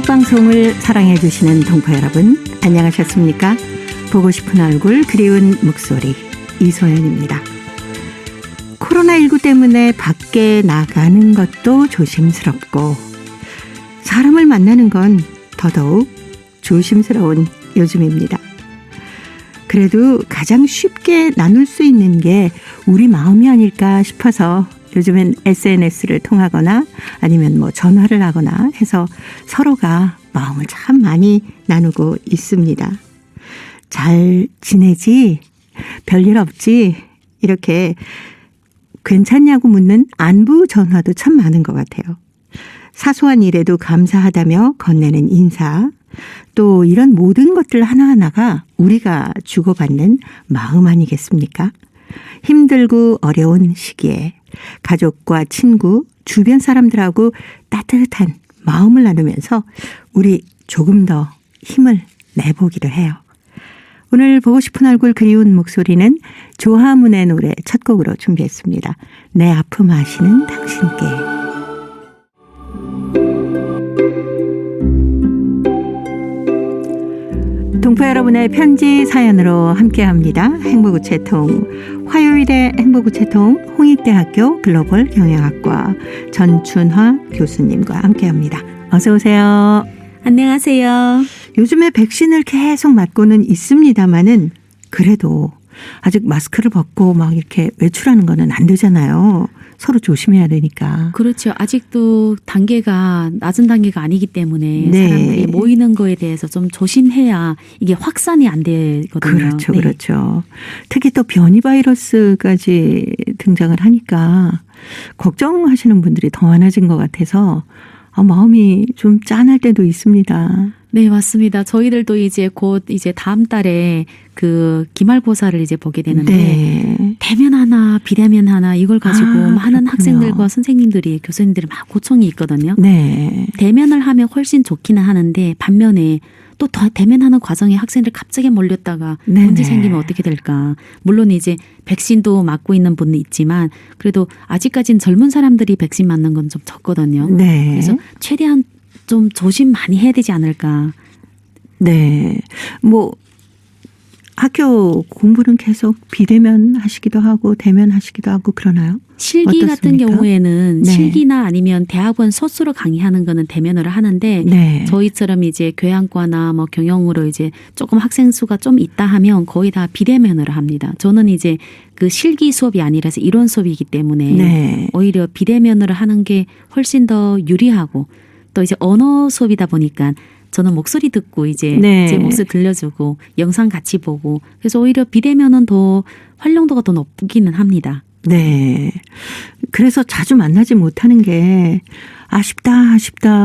음악방송을 사랑해 주시는 동포 여러분, 안녕하셨습니까? 보고 싶은 얼굴, 그리운 목소리, 이소연입니다. 코로나19 때문에 밖에 나가는 것도 조심스럽고 사람을 만나는 건 더더욱 조심스러운 요즘입니다. 그래도 가장 쉽게 나눌 수 있는 게 우리 마음이 아닐까 싶어서 요즘엔 SNS를 통하거나 아니면 전화를 하거나 해서 서로가 마음을 참 많이 나누고 있습니다. 잘 지내지? 별일 없지? 이렇게 괜찮냐고 묻는 안부 전화도 참 많은 것 같아요. 사소한 일에도 감사하다며 건네는 인사, 또 이런 모든 것들 하나하나가 우리가 주고받는 마음 아니겠습니까? 힘들고 어려운 시기에 가족과 친구, 주변 사람들하고 따뜻한 마음을 나누면서 우리 조금 더 힘을 내보기로 해요. 오늘 보고 싶은 얼굴, 그리운 목소리는 조화문의 노래 첫 곡으로 준비했습니다. 내 아픔 아시는 당신께. 동포 여러분의 편지 사연으로 함께합니다. 행복우체통, 화요일의 행복우체통 홍익대학교 글로벌 경영학과 전춘화 교수님과 함께합니다. 어서 오세요. 안녕하세요. 요즘에 백신을 계속 맞고는 있습니다만은 그래도 아직 마스크를 벗고 막 이렇게 외출하는 거는 안 되잖아요. 서로 조심해야 되니까. 그렇죠. 아직도 단계가 낮은 단계가 아니기 때문에 네. 사람들이 모이는 거에 대해서 좀 조심해야 이게 확산이 안 되거든요. 그렇죠. 네. 그렇죠. 특히 또 변이 바이러스까지 등장을 하니까 걱정하시는 분들이 더 많아진 것 같아서 마음이 좀 짠할 때도 있습니다. 네, 맞습니다. 저희들도 이제 곧 이제 다음 달에 그 기말고사를 이제 보게 되는데 네. 대면 하나 비대면 하나 이걸 가지고 많은 그렇군요. 학생들과 선생님들이 교수님들이 막 고청이 있거든요. 네. 대면을 하면 훨씬 좋기는 하는데 반면에 또 대면하는 과정에 학생들 갑자기 몰렸다가 네네. 문제 생기면 어떻게 될까. 물론 이제 백신도 맞고 있는 분도 있지만 그래도 아직까지는 젊은 사람들이 백신 맞는 건 좀 적거든요. 네. 그래서 최대한 좀 조심 많이 해야 되지 않을까. 네. 학교 공부는 계속 비대면 하시기도 하고 대면 하시기도 하고 그러나요? 실기 어떻습니까? 같은 경우에는 네. 실기나 아니면 대학원 서수로 강의하는 거는 대면으로 하는데 네. 저희처럼 이제 교양과나 경영으로 이제 조금 학생 수가 좀 있다 하면 거의 다 비대면으로 합니다. 저는 이제 그 실기 수업이 아니라서 이론 수업이기 때문에 네. 오히려 비대면으로 하는 게 훨씬 더 유리하고 또 이제 언어 수업이다 보니까 저는 목소리 듣고 이제 네. 제 목소리 들려주고 영상 같이 보고 그래서 오히려 비대면은 더 활용도가 더 높기는 합니다. 네. 그래서 자주 만나지 못하는 게 아쉽다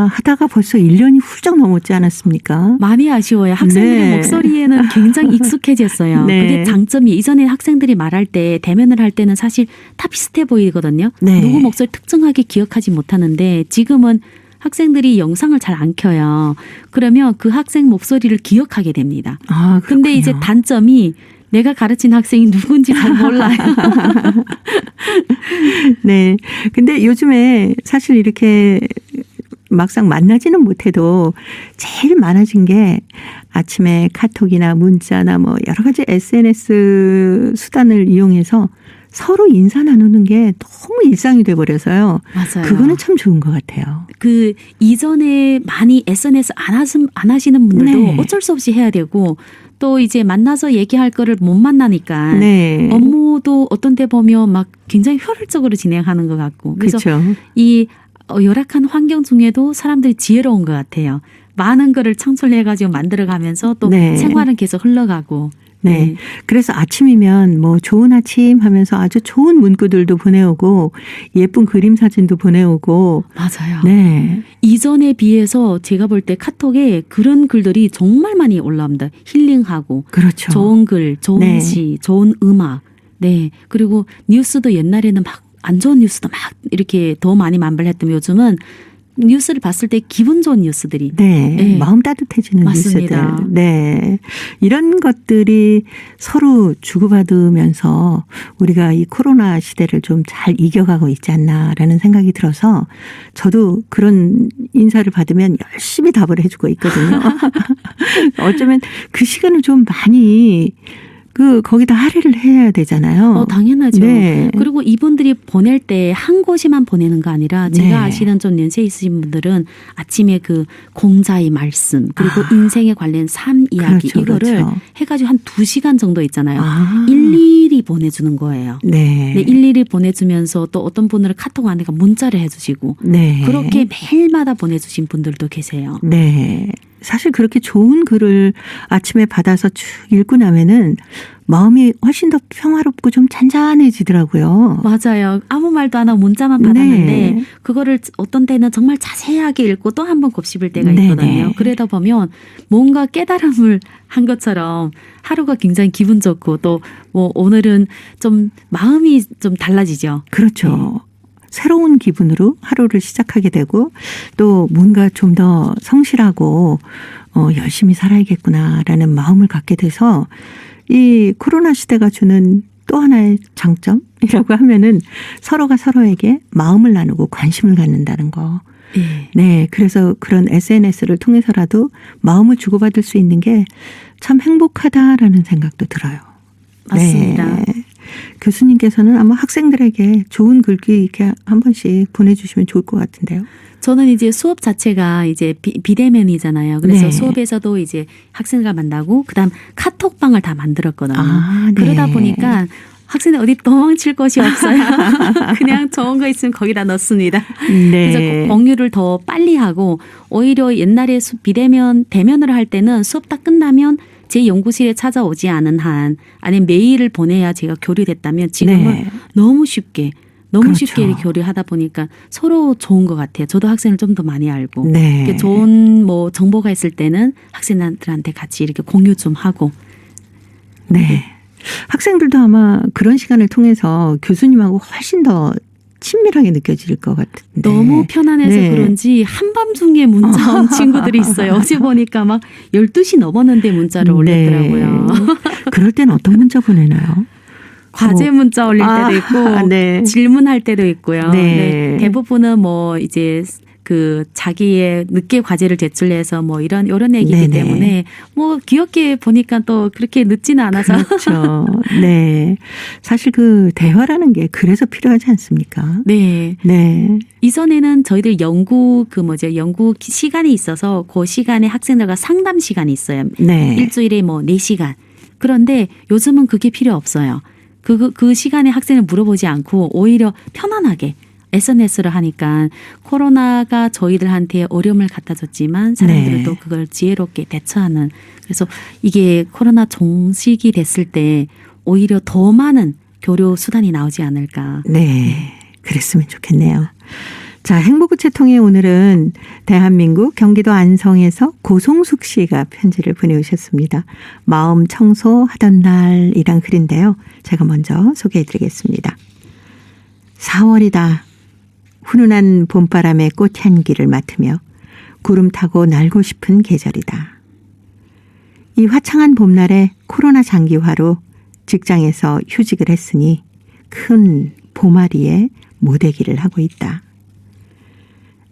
하다가 벌써 1년이 훌쩍 넘었지 않았습니까? 많이 아쉬워요. 학생들의 네. 목소리에는 굉장히 익숙해졌어요. 네. 그게 장점이 이전에 학생들이 말할 때 대면을 할 때는 사실 다 비슷해 보이거든요. 네. 누구 목소리 특정하게 기억하지 못하는데 지금은 학생들이 영상을 잘 안 켜요. 그러면 그 학생 목소리를 기억하게 됩니다. 아, 근데 이제 그렇군요. 단점이 내가 가르친 학생이 누군지 잘 몰라요. 네. 근데 요즘에 사실 이렇게 막상 만나지는 못해도 제일 많아진 게 아침에 카톡이나 문자나 여러 가지 SNS 수단을 이용해서 서로 인사 나누는 게 너무 일상이 돼버려서요. 맞아요. 그거는 참 좋은 것 같아요. 그 이전에 많이 SNS 안 하시는 분들도 네. 어쩔 수 없이 해야 되고 또 이제 만나서 얘기할 거를 못 만나니까 네. 업무도 어떤 때 보면 막 굉장히 효율적으로 진행하는 것 같고 그래서 그렇죠. 이 열악한 환경 중에도 사람들이 지혜로운 것 같아요. 많은 거를 창출해가지고 만들어가면서 또 네. 생활은 계속 흘러가고. 네. 그래서 아침이면 좋은 아침 하면서 아주 좋은 문구들도 보내오고 예쁜 그림 사진도 보내오고. 맞아요. 네. 이전에 비해서 제가 볼 때 카톡에 그런 글들이 정말 많이 올라옵니다. 힐링하고. 그렇죠. 좋은 글, 좋은 네. 시, 좋은 음악. 네. 그리고 뉴스도 옛날에는 막 안 좋은 뉴스도 막 이렇게 더 많이 만발했던 요즘은 뉴스를 봤을 때 기분 좋은 뉴스들이. 네, 네. 마음 따뜻해지는 맞습니다. 뉴스들. 네, 이런 것들이 서로 주고받으면서 우리가 이 코로나 시대를 좀 잘 이겨가고 있지 않나라는 생각이 들어서 저도 그런 인사를 받으면 열심히 답을 해주고 있거든요. 어쩌면 그 시간을 좀 많이 거기다 할애를 해야 되잖아요. 당연하죠. 네. 그리고 이분들이 보낼 때 한 곳에만 보내는 거 아니라 제가 네. 아시는 좀 연세 있으신 분들은 아침에 그 공자의 말씀 그리고 인생에 관련 삶 이야기 그렇죠, 이거를 그렇죠. 해가지고 한 2시간 정도 있잖아요. 아. 일일이 보내주는 거예요. 네. 네, 일일이 보내주면서 또 어떤 분들은 카톡 안에가 문자를 해주시고 네. 그렇게 매일마다 보내주신 분들도 계세요. 네. 사실 그렇게 좋은 글을 아침에 받아서 쭉 읽고 나면은 마음이 훨씬 더 평화롭고 좀 잔잔해지더라고요. 맞아요. 아무 말도 안 하고 문자만 받았는데 네. 그거를 어떤 때는 정말 자세하게 읽고 또 한 번 곱씹을 때가 네네. 있거든요. 그러다 보면 뭔가 깨달음을 한 것처럼 하루가 굉장히 기분 좋고 또 뭐 오늘은 좀 마음이 좀 달라지죠. 그렇죠. 새로운 기분으로 하루를 시작하게 되고 또 뭔가 좀 더 성실하고 열심히 살아야겠구나라는 마음을 갖게 돼서 이 코로나 시대가 주는 또 하나의 장점이라고 하면은 서로가 서로에게 마음을 나누고 관심을 갖는다는 거. 네. 네. 그래서 그런 SNS를 통해서라도 마음을 주고받을 수 있는 게 참 행복하다라는 생각도 들어요. 맞습니다. 네. 교수님께서는 아마 학생들에게 좋은 글귀 이렇게 한 번씩 보내주시면 좋을 것 같은데요. 저는 이제 수업 자체가 이제 비대면이잖아요. 그래서 네. 수업에서도 이제 학생과 만나고 그다음 카톡방을 다 만들었거든요. 아, 네. 그러다 보니까 학생들 어디 도망칠 곳이 없어요. 그냥 좋은 거 있으면 거기다 넣습니다. 네. 그래서 공유를 더 빨리 하고 오히려 옛날에 대면으로 할 때는 수업 다 끝나면 제 연구실에 찾아오지 않은 한 아니면 메일을 보내야 제가 교류됐다면 지금은 네. 너무 쉽게 그렇죠. 쉽게 교류하다 보니까 서로 좋은 것 같아요. 저도 학생을 좀 더 많이 알고 네. 이렇게 좋은 뭐 정보가 있을 때는 학생들한테 같이 이렇게 공유 좀 하고. 네. 학생들도 아마 그런 시간을 통해서 교수님하고 훨씬 더 친밀하게 느껴질 것 같은데. 너무 편안해서 네. 그런지 한밤중에 문자 온 친구들이 있어요. 어제 보니까 막 12시 넘었는데 문자를 올렸더라고요. 네. 그럴 땐 어떤 문자 보내나요? 과제 문자 올릴 때도 있고 네. 질문할 때도 있고요. 네. 네. 대부분은 뭐 이제 그 자기의 늦게 과제를 제출해서 뭐 이런 얘기이기 네네. 때문에 뭐 귀엽게 보니까 또 그렇게 늦지는 않아서. 그렇죠. 네. 사실 그 대화라는 게 그래서 필요하지 않습니까? 네. 네. 이전에는 저희들 연구 시간이 있어서 그 시간에 학생들과 상담 시간이 있어요. 네. 일주일에 뭐 4시간. 그런데 요즘은 그게 필요 없어요. 그 시간에 학생을 물어보지 않고 오히려 편안하게 SNS를 하니까 코로나가 저희들한테 어려움을 갖다 줬지만 사람들은 네. 또 그걸 지혜롭게 대처하는. 그래서 이게 코로나 종식이 됐을 때 오히려 더 많은 교류 수단이 나오지 않을까. 네. 그랬으면 좋겠네요. 자, 행복우체통에 오늘은 대한민국 경기도 안성에서 고송숙 씨가 편지를 보내오셨습니다. 마음 청소하던 날이란 글인데요. 제가 먼저 소개해드리겠습니다. 4월이다. 훈훈한 봄바람의 꽃향기를 맡으며 구름 타고 날고 싶은 계절이다. 이 화창한 봄날에 코로나 장기화로 직장에서 휴직을 했으니 큰 봄아리에 모대기를 하고 있다.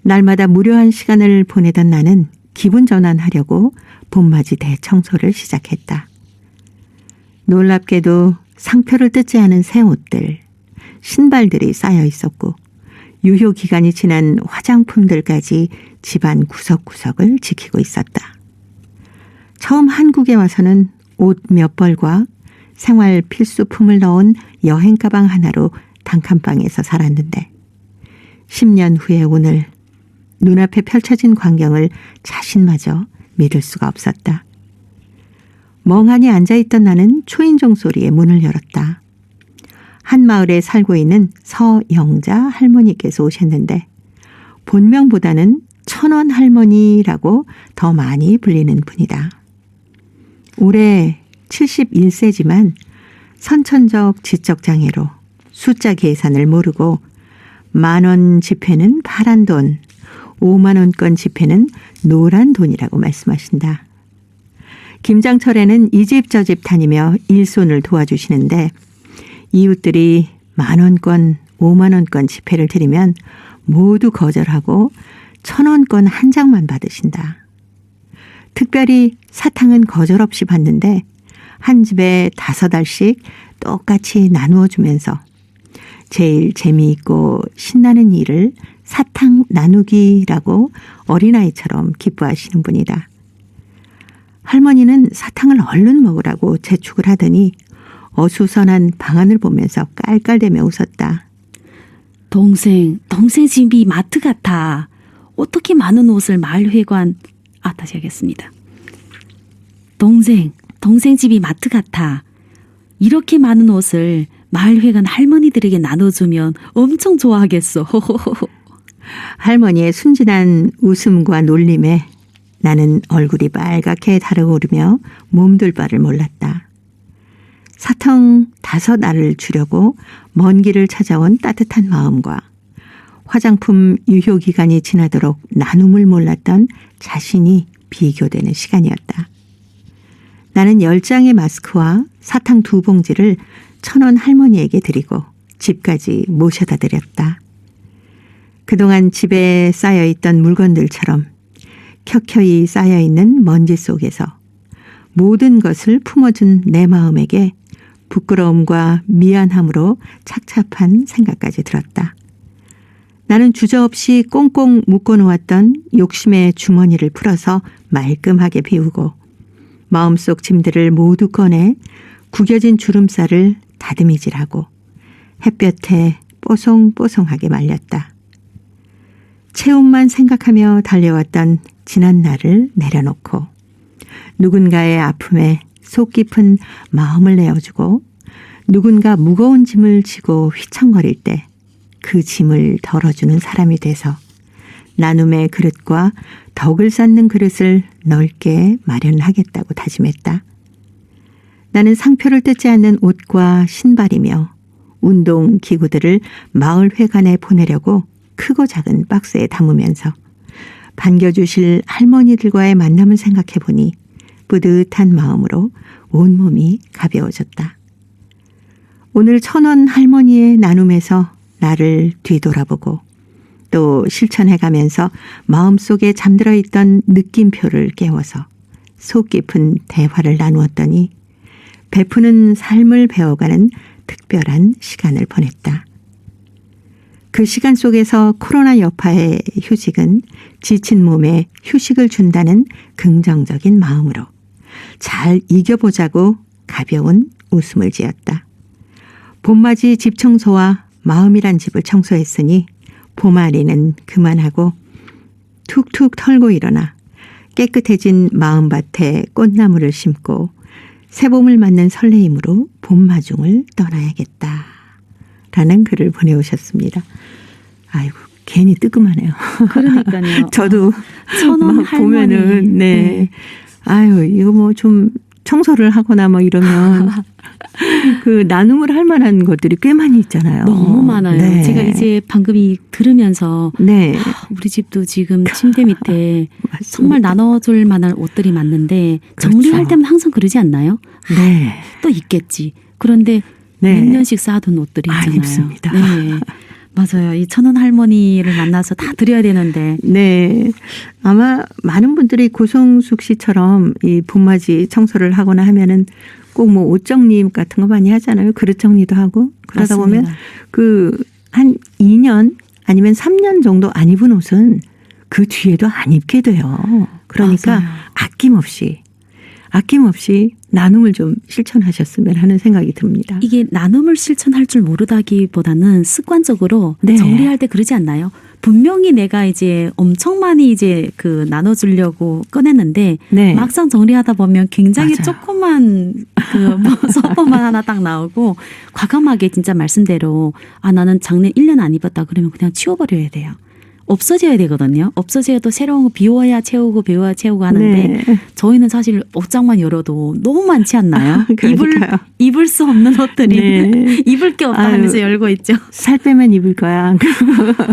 날마다 무료한 시간을 보내던 나는 기분 전환하려고 봄맞이 대청소를 시작했다. 놀랍게도 상표를 뜯지 않은 새 옷들, 신발들이 쌓여 있었고 유효 기간이 지난 화장품들까지 집안 구석구석을 지키고 있었다. 처음 한국에 와서는 옷 몇 벌과 생활 필수품을 넣은 여행 가방 하나로 단칸방에서 살았는데 10년 후에 오늘 눈앞에 펼쳐진 광경을 자신마저 믿을 수가 없었다. 멍하니 앉아있던 나는 초인종 소리에 문을 열었다. 한 마을에 살고 있는 서영자 할머니께서 오셨는데 본명보다는 천원 할머니라고 더 많이 불리는 분이다. 올해 71세지만 선천적 지적 장애로 숫자 계산을 모르고 10,000원 지폐는 파란 돈, 5만 원권 지폐는 노란 돈이라고 말씀하신다. 김장철에는 이 집 저 집 다니며 일손을 도와주시는데 이웃들이 10,000원권, 5만 원권 지폐를 드리면 모두 거절하고 1,000원권 한 장만 받으신다. 특별히 사탕은 거절 없이 받는데 한 집에 5알씩 똑같이 나누어 주면서 제일 재미있고 신나는 일을 사탕 나누기라고 어린아이처럼 기뻐하시는 분이다. 할머니는 사탕을 얼른 먹으라고 재촉을 하더니 어수선한 방안을 보면서 깔깔대며 웃었다. 동생 집이 마트 같아. 어떻게 많은 옷을 마을회관, 다시 하겠습니다. 동생 집이 마트 같아. 이렇게 많은 옷을 마을회관 할머니들에게 나눠주면 엄청 좋아하겠어. 할머니의 순진한 웃음과 놀림에 나는 얼굴이 빨갛게 달아오르며 몸둘 바를 몰랐다. 사탕 5알을 주려고 먼 길을 찾아온 따뜻한 마음과 화장품 유효기간이 지나도록 나눔을 몰랐던 자신이 비교되는 시간이었다. 나는 10장의 마스크와 사탕 2봉지를 1,000원 할머니에게 드리고 집까지 모셔다 드렸다. 그동안 집에 쌓여있던 물건들처럼 켜켜이 쌓여있는 먼지 속에서 모든 것을 품어준 내 마음에게 부끄러움과 미안함으로 착잡한 생각까지 들었다. 나는 주저없이 꽁꽁 묶어놓았던 욕심의 주머니를 풀어서 말끔하게 비우고 마음속 짐들을 모두 꺼내 구겨진 주름살을 다듬이질하고 햇볕에 뽀송뽀송하게 말렸다. 체온만 생각하며 달려왔던 지난 날을 내려놓고 누군가의 아픔에 속 깊은 마음을 내어주고 누군가 무거운 짐을 지고 휘청거릴 때 그 짐을 덜어주는 사람이 돼서 나눔의 그릇과 덕을 쌓는 그릇을 넓게 마련하겠다고 다짐했다. 나는 상표를 뜯지 않는 옷과 신발이며 운동 기구들을 마을 회관에 보내려고 크고 작은 박스에 담으면서 반겨주실 할머니들과의 만남을 생각해 보니 뿌듯한 마음으로 온몸이 가벼워졌다. 오늘 1,000원 할머니의 나눔에서 나를 뒤돌아보고 또 실천해가면서 마음속에 잠들어 있던 느낌표를 깨워서 속 깊은 대화를 나누었더니 베푸는 삶을 배워가는 특별한 시간을 보냈다. 그 시간 속에서 코로나 여파의 휴직은 지친 몸에 휴식을 준다는 긍정적인 마음으로 잘 이겨보자고 가벼운 웃음을 지었다. 봄맞이 집 청소와 마음이란 집을 청소했으니 봄아리는 그만하고 툭툭 털고 일어나 깨끗해진 마음밭에 꽃나무를 심고 새봄을 맞는 설레임으로 봄마중을 떠나야겠다. 라는 글을 보내오셨습니다. 아이고 괜히 뜨끔하네요. 그러니까요. 저도 1,000원 막 할머니. 보면은 네. 아유 이거 뭐 좀 청소를 하거나 뭐 이러면 그 나눔을 할 만한 것들이 꽤 많이 있잖아요. 너무 많아요. 네. 제가 이제 방금 들으면서 네. 우리 집도 지금 침대 밑에 맞습니다. 정말 나눠줄 만한 옷들이 많는데 그렇죠. 정리할 때면 항상 그러지 않나요? 네. 또 있겠지. 그런데 네. 몇 년씩 쌓아둔 옷들이 많이 있잖아요. 있습니다. 네. 맞아요. 이 1,000원 할머니를 만나서 다 드려야 되는데. 네. 아마 많은 분들이 고성숙 씨처럼 이 봄맞이 청소를 하거나 하면은 꼭 뭐 옷 정리 같은 거 많이 하잖아요. 그릇 정리도 하고. 그러다 맞습니다. 보면 그 한 2년 아니면 3년 정도 안 입은 옷은 그 뒤에도 안 입게 돼요. 그러니까 맞아요. 아낌없이 나눔을 좀 실천하셨으면 하는 생각이 듭니다. 이게 나눔을 실천할 줄 모르다기보다는 습관적으로 네. 정리할 때 그러지 않나요? 분명히 내가 이제 엄청 많이 이제 그 나눠주려고 꺼냈는데 네. 막상 정리하다 보면 굉장히 맞아요. 조그만 그뭐 소포만 하나 딱 나오고 과감하게 진짜 말씀대로 나는 작년 1년 안 입었다 그러면 그냥 치워버려야 돼요. 없어져야 되거든요. 없어져야 또 새로운 거 비워야 채우고 비워야 채우고 하는데 네. 저희는 사실 옷장만 열어도 너무 많지 않나요? 그러니까요. 입을 수 없는 옷들이 네. 입을 게 없다 아유. 하면서 열고 있죠. 살 빼면 입을 거야.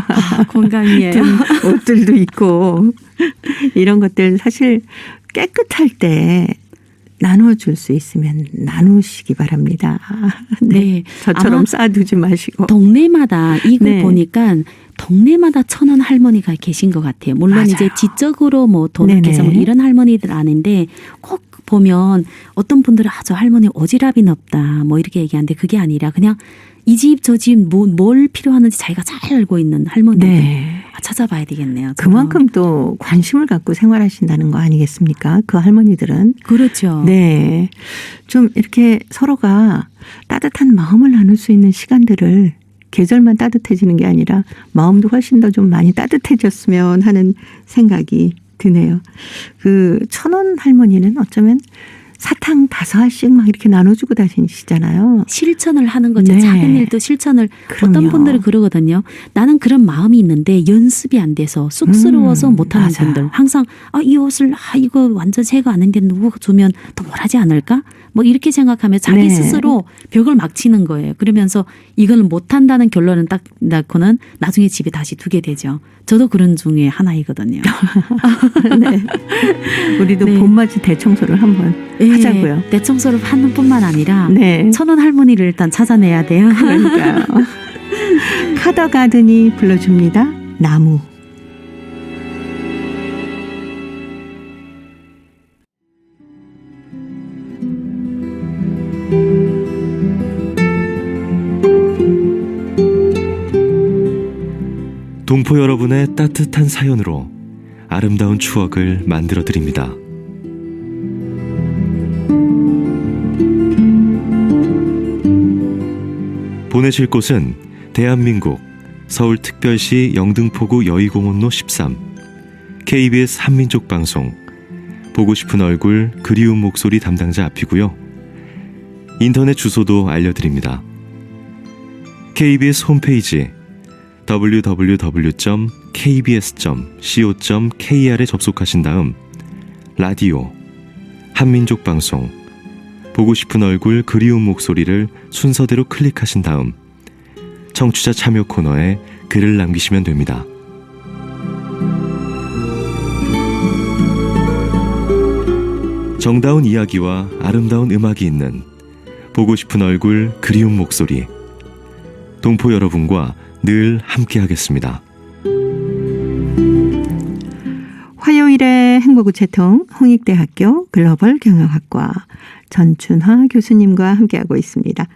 아, 공감이에요. 옷들도 있고 이런 것들 사실 깨끗할 때 나눠줄 수 있으면 나누시기 바랍니다. 네. 저처럼 아마 쌓아두지 마시고. 동네마다 이걸 네. 보니까 동네마다 천원 할머니가 계신 것 같아요. 물론 맞아요. 이제 지적으로 뭐 돈을 네네. 계서 뭐 이런 할머니들 아는데 꼭 보면 어떤 분들은 저 할머니 오지랖이 없다 뭐 이렇게 얘기하는데 그게 아니라 그냥 이 집 저 집 뭘 필요하는지 자기가 잘 알고 있는 할머니들 네. 찾아봐야 되겠네요. 저도. 그만큼 또 관심을 갖고 생활하신다는 거 아니겠습니까? 그 할머니들은. 그렇죠. 네. 좀 이렇게 서로가 따뜻한 마음을 나눌 수 있는 시간들을 계절만 따뜻해지는 게 아니라 마음도 훨씬 더 좀 많이 따뜻해졌으면 하는 생각이 드네요. 그 천원 할머니는 어쩌면 사탕 5알씩 막 이렇게 나눠주고 다니시잖아요. 실천을 하는 거죠. 네. 작은 일도 실천을 어떤 그럼요. 분들은 그러거든요. 나는 그런 마음이 있는데 연습이 안 돼서 쑥스러워서 못하는 맞아. 분들 항상 이 옷을 이거 완전 새거 아닌데 누구 주면 더 뭘하지 않을까? 뭐 이렇게 생각하면 자기 네. 스스로 벽을 막 치는 거예요. 그러면서 이걸 못한다는 결론은 딱 낳고는 나중에 집에 다시 두게 되죠. 저도 그런 중에 하나이거든요. 네. 우리도 네. 봄맞이 대청소를 한번 네, 하자고요. 대청소를 하는 뿐만 아니라 네. 천원 할머니를 일단 찾아내야 돼요. 그러니까요. 카더가든이 불러줍니다. 나무. 동포 여러분의 따뜻한 사연으로 아름다운 추억을 만들어 드립니다. 보내실 곳은 대한민국 서울특별시 영등포구 여의공원로 13 KBS 한민족방송 보고 싶은 얼굴 그리운 목소리 담당자 앞이고요. 인터넷 주소도 알려드립니다. KBS 홈페이지 www.kbs.co.kr에 접속하신 다음 라디오, 한민족방송, 보고 싶은 얼굴 그리운 목소리를 순서대로 클릭하신 다음 청취자 참여 코너에 글을 남기시면 됩니다. 정다운 이야기와 아름다운 음악이 있는 보고 싶은 얼굴 그리운 목소리, 동포 여러분과 늘 함께하겠습니다. 화요일에 행복우체통 홍익대학교 글로벌 경영학과 전춘화 교수님과 함께하고 있습니다.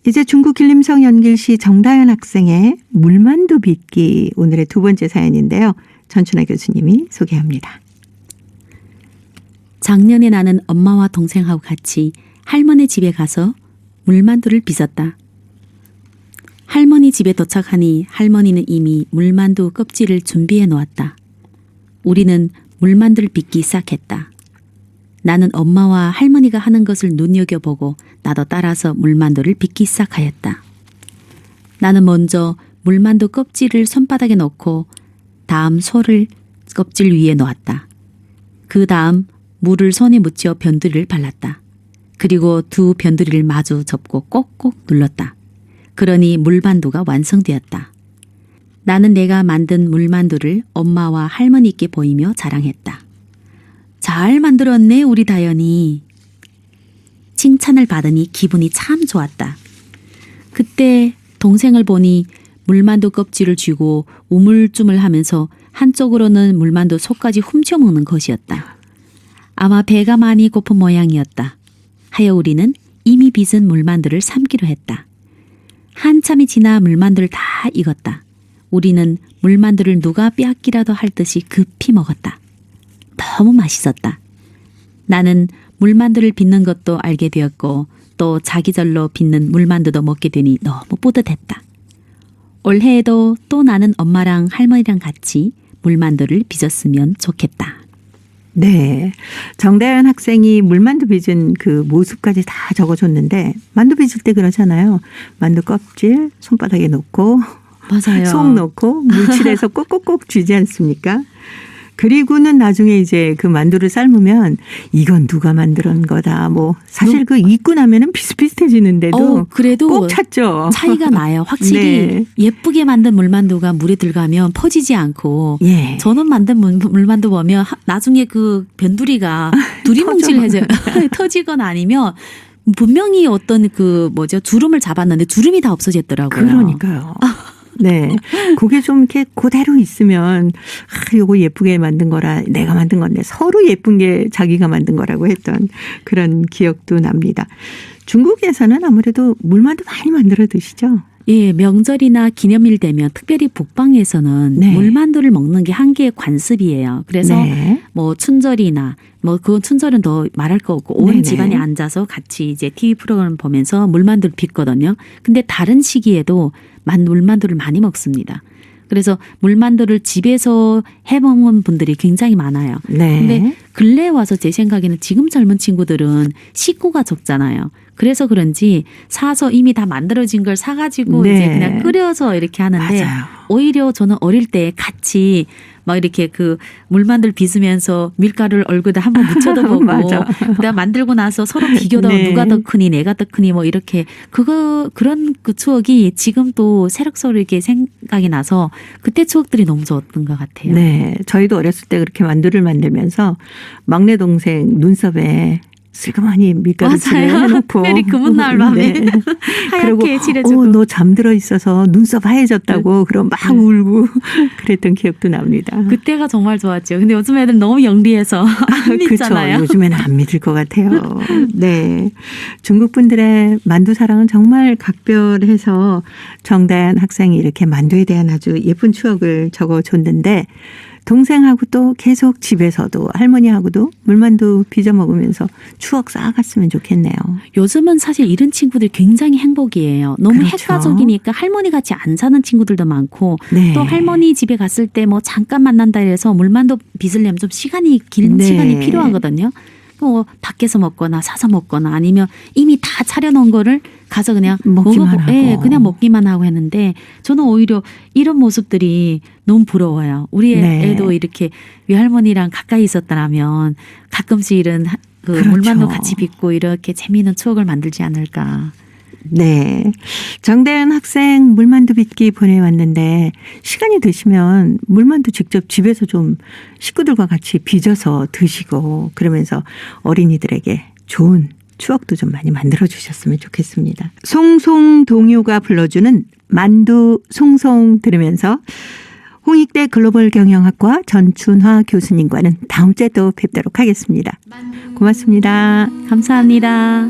이제 중국 길림성 연길시 정다연 학생의 물만두 빚기 오늘의 두 번째 사연인데요. 전춘화 교수님이 소개합니다. 작년에 나는 엄마와 동생하고 같이 할머니 집에 가서 물만두를 빚었다. 할머니 집에 도착하니 할머니는 이미 물만두 껍질을 준비해 놓았다. 우리는 물만두를 빚기 시작했다. 나는 엄마와 할머니가 하는 것을 눈여겨보고 나도 따라서 물만두를 빚기 시작하였다. 나는 먼저 물만두 껍질을 손바닥에 넣고 다음 소를 껍질 위에 놓았다. 그 다음 물을 손에 묻혀 변두리를 발랐다. 그리고 두 변두리를 마주 접고 꼭꼭 눌렀다. 그러니 물만두가 완성되었다. 나는 내가 만든 물만두를 엄마와 할머니께 보이며 자랑했다. 잘 만들었네 우리 다연이. 칭찬을 받으니 기분이 참 좋았다. 그때 동생을 보니 물만두 껍질을 쥐고 우물쭈물하면서 한쪽으로는 물만두 속까지 훔쳐먹는 것이었다. 아마 배가 많이 고픈 모양이었다. 하여 우리는 이미 빚은 물만두를 삶기로 했다. 한참이 지나 물만두를 다 익었다. 우리는 물만두를 누가 빼앗기라도 할 듯이 급히 먹었다. 너무 맛있었다. 나는 물만두를 빚는 것도 알게 되었고 또 자기절로 빚는 물만두도 먹게 되니 너무 뿌듯했다. 올해에도 또 나는 엄마랑 할머니랑 같이 물만두를 빚었으면 좋겠다. 네. 정다연 학생이 물만두 빚은 그 모습까지 다 적어줬는데 만두 빚을 때 그러잖아요. 만두 껍질 손바닥에 놓고 맞아요. 속 넣고 물칠해서 꼭꼭꼭 쥐지 않습니까? 그리고는 나중에 이제 그 만두를 삶으면 이건 누가 만든 거다. 뭐 사실 그 익고 나면은 비슷비슷해지는데도 그래도 꼭 찾죠. 차이가 나요. 확실히 네. 예쁘게 만든 물만두가 물에 들어가면 퍼지지 않고 예. 저는 만든 물만두 보면 나중에 그 변두리가 두리뭉실해져요. 터지거나 아니면 분명히 어떤 그 주름을 잡았는데 주름이 다 없어졌더라고요. 그러니까요. 네. 그게 좀 이렇게 그대로 있으면, 요거 예쁘게 만든 거라 내가 만든 건데 서로 예쁜 게 자기가 만든 거라고 했던 그런 기억도 납니다. 중국에서는 아무래도 물만두 많이 만들어 드시죠? 예, 명절이나 기념일 되면 특별히 북방에서는 네. 물만두를 먹는 게 한 개의 관습이에요. 그래서 네. 춘절이나 그건 춘절은 더 말할 거 없고 온 네네. 집안이 앉아서 같이 이제 TV 프로그램 보면서 물만두를 빚거든요. 근데 다른 시기에도 물만두를 많이 먹습니다. 그래서 물만두를 집에서 해 먹는 분들이 굉장히 많아요. 네. 근데 근래에 와서 제 생각에는 지금 젊은 친구들은 식구가 적잖아요. 그래서 그런지 사서 이미 다 만들어진 걸 사가지고 네. 이제 그냥 끓여서 이렇게 하는데 맞아요. 오히려 저는 어릴 때 같이 막 이렇게 그 물만두를 빚으면서 밀가루를 얼굴에 한번 묻혀도 보고 맞아. 그다음 만들고 나서 서로 비교도 네. 누가 더 크니 내가 더 크니 뭐 이렇게 그런 그 추억이 지금 또 새록새록하게 생각이 나서 그때 추억들이 너무 좋았던 것 같아요. 네. 저희도 어렸을 때 그렇게 만두를 만들면서 막내 동생 눈썹에 슬그머니 밀가루칠을 맞아요. 해놓고 특별히 금은날 밤에 하얗게 칠해주고. 너 잠들어 있어서 눈썹 하얘졌다고 그럼 막 울고 그랬던 기억도 납니다. 그때가 정말 좋았죠. 근데 요즘 애들 너무 영리해서 안 그렇죠. 믿잖아요. 요즘에는 안 믿을 것 같아요. 네. 중국 분들의 만두 사랑은 정말 각별해서 정다연 학생이 이렇게 만두에 대한 아주 예쁜 추억을 적어줬는데 동생하고 또 계속 집에서도 할머니하고도 물만두 빚어 먹으면서 추억 쌓아갔으면 좋겠네요. 요즘은 사실 이런 친구들 굉장히 행복이에요. 너무 그렇죠. 핵가족이니까 할머니 같이 안 사는 친구들도 많고 네. 또 할머니 집에 갔을 때 잠깐 만난다 해서 물만두 빚으려면 좀 긴 네. 시간이 필요하거든요. 밖에서 먹거나 사서 먹거나 아니면 이미 다 차려놓은 거를 가서 그냥 먹기만 하고. 예, 그냥 먹기만 하고 했는데 저는 오히려 이런 모습들이 너무 부러워요. 우리 네. 애도 이렇게 외할머니랑 가까이 있었다면 가끔씩 이런 그렇죠. 물만두 같이 빚고 이렇게 재미있는 추억을 만들지 않을까. 네. 정다연 학생 물만두 빚기 보내왔는데 시간이 되시면 물만두 직접 집에서 좀 식구들과 같이 빚어서 드시고 그러면서 어린이들에게 좋은 추억도 좀 많이 만들어 주셨으면 좋겠습니다. 송송동요가 불러주는 만두 송송 들으면서 홍익대 글로벌 경영학과 전춘화 교수님과는 다음 주에 또 뵙도록 하겠습니다. 고맙습니다. 감사합니다.